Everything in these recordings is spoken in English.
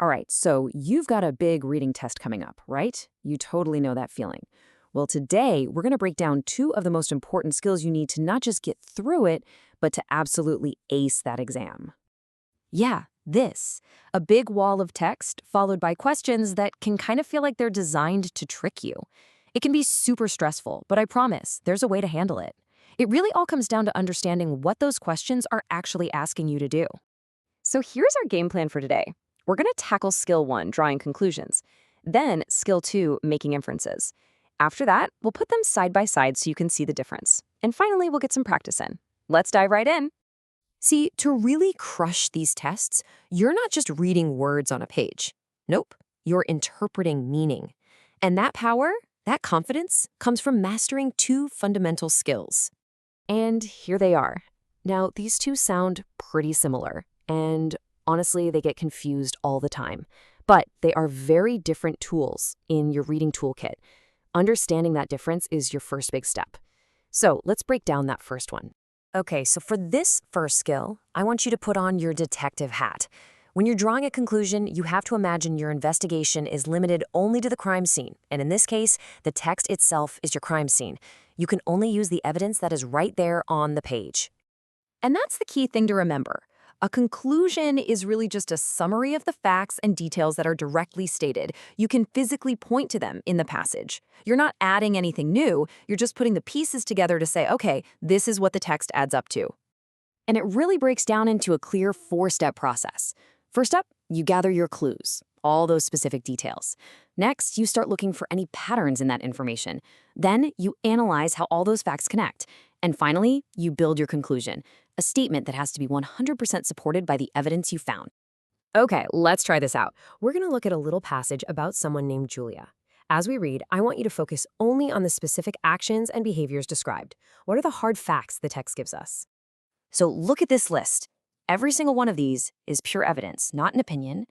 All right, so you've got a big reading test coming up, right? You totally know that feeling. Well, today we're going to break down two of the most important skills you need to not just get through it, but to absolutely ace that exam. Yeah, this. A big wall of text followed by questions that can kind of feel like they're designed to trick you. It can be super stressful, but I promise there's a way to handle it. It really all comes down to understanding what those questions are actually asking you to do. So here's our game plan for today. We're going to tackle skill 1, drawing conclusions. Then skill 2, making inferences. After that, we'll put them side by side so you can see the difference. And finally, we'll get some practice in. Let's dive right in. See, to really crush these tests, you're not just reading words on a page. Nope, you're interpreting meaning. And that power, that confidence, comes from mastering two fundamental skills. And here they are. Now, these two sound pretty similar, and honestly, they get confused all the time. But they are very different tools in your reading toolkit. Understanding that difference is your first big step. So let's break down that first one. Okay, so for this first skill, I want you to put on your detective hat. When you're drawing a conclusion, you have to imagine your investigation is limited only to the crime scene. And in this case, the text itself is your crime scene. You can only use the evidence that is right there on the page. And that's the key thing to remember. A conclusion is really just a summary of the facts and details that are directly stated. You can physically point to them in the passage. You're not adding anything new, you're just putting the pieces together to say, okay, this is what the text adds up to. And it really breaks down into a clear 4-step process. First up, you gather your clues, all those specific details. Next, you start looking for any patterns in that information. Then you analyze how all those facts connect. And finally, you build your conclusion, a statement that has to be 100% supported by the evidence you found. Okay, let's try this out. We're going to look at a little passage about someone named Julia. As we read, I want you to focus only on the specific actions and behaviors described. What are the hard facts the text gives us? So look at this list. Every single one of these is pure evidence, not an opinion.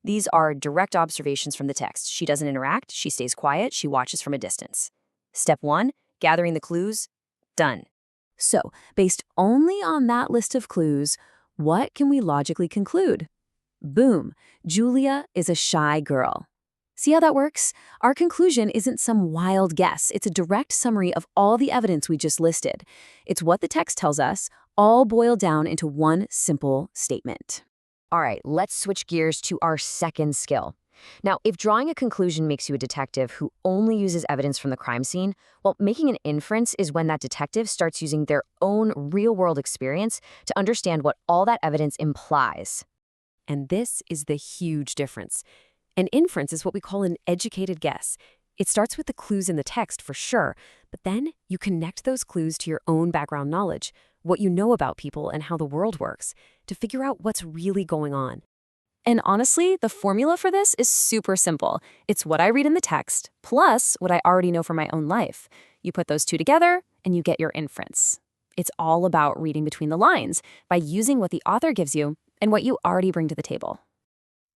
These are direct observations from the text. She doesn't interact, she stays quiet, she watches from a distance. Step 1, gathering the clues, done. So, based only on that list of clues, what can we logically conclude? Boom, Julia is a shy girl. See how that works? Our conclusion isn't some wild guess. It's a direct summary of all the evidence we just listed. It's what the text tells us, all boiled down into one simple statement. All right, let's switch gears to our second skill. Now, if drawing a conclusion makes you a detective who only uses evidence from the crime scene, well, making an inference is when that detective starts using their own real-world experience to understand what all that evidence implies. And this is the huge difference. An inference is what we call an educated guess. It starts with the clues in the text, for sure, but then you connect those clues to your own background knowledge, what you know about people and how the world works, to figure out what's really going on. And honestly, the formula for this is super simple. It's what I read in the text, plus what I already know from my own life. You put those two together, and you get your inference. It's all about reading between the lines by using what the author gives you and what you already bring to the table.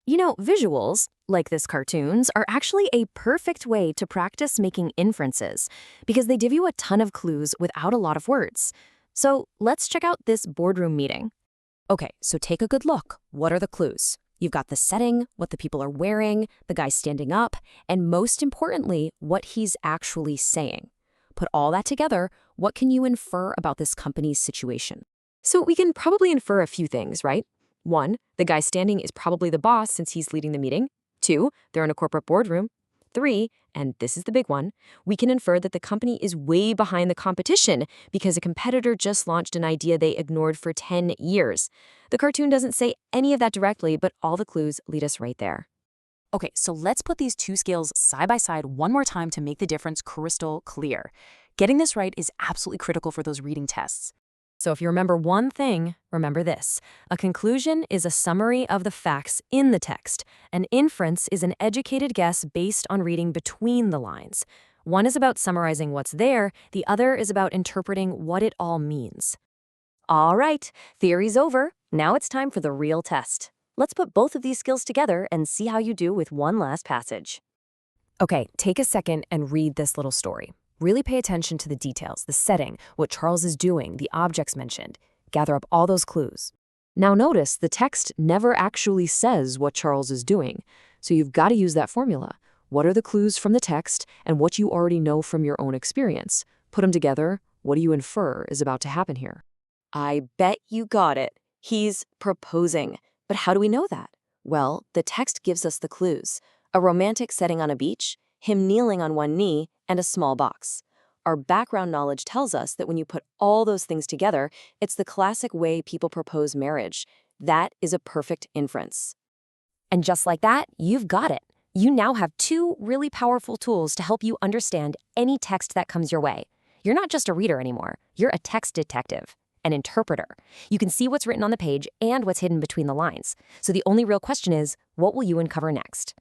You know, visuals, like this cartoons, are actually a perfect way to practice making inferences because they give you a ton of clues without a lot of words. So let's check out this boardroom meeting. Okay, so take a good look. What are the clues? You've got the setting, what the people are wearing, the guy standing up, and most importantly, what he's actually saying. Put all that together, what can you infer about this company's situation? So we can probably infer a few things, right? 1, the guy standing is probably the boss since he's leading the meeting. 2, they're in a corporate boardroom. 3, and this is the big one, we can infer that the company is way behind the competition because a competitor just launched an idea they ignored for 10 years. The cartoon doesn't say any of that directly, but all the clues lead us right there. Okay, so let's put these two skills side by side one more time to make the difference crystal clear. Getting this right is absolutely critical for those reading tests. So if you remember one thing, remember this. A conclusion is a summary of the facts in the text. An inference is an educated guess based on reading between the lines. One is about summarizing what's there, the other is about interpreting what it all means. All right, theory's over. Now it's time for the real test. Let's put both of these skills together and see how you do with one last passage. Okay, take a second and read this little story. Really pay attention to the details, the setting, what Charles is doing, the objects mentioned. Gather up all those clues. Now notice the text never actually says what Charles is doing, so you've got to use that formula. What are the clues from the text and what you already know from your own experience? Put them together, what do you infer is about to happen here? I bet you got it. He's proposing. But how do we know that? Well, the text gives us the clues. A romantic setting on a beach, him kneeling on one knee, and a small box. Our background knowledge tells us that when you put all those things together, it's the classic way people propose marriage. That is a perfect inference. And just like that, you've got it. You now have two really powerful tools to help you understand any text that comes your way. You're not just a reader anymore. You're a text detective, an interpreter. You can see what's written on the page and what's hidden between the lines. So the only real question is, what will you uncover next?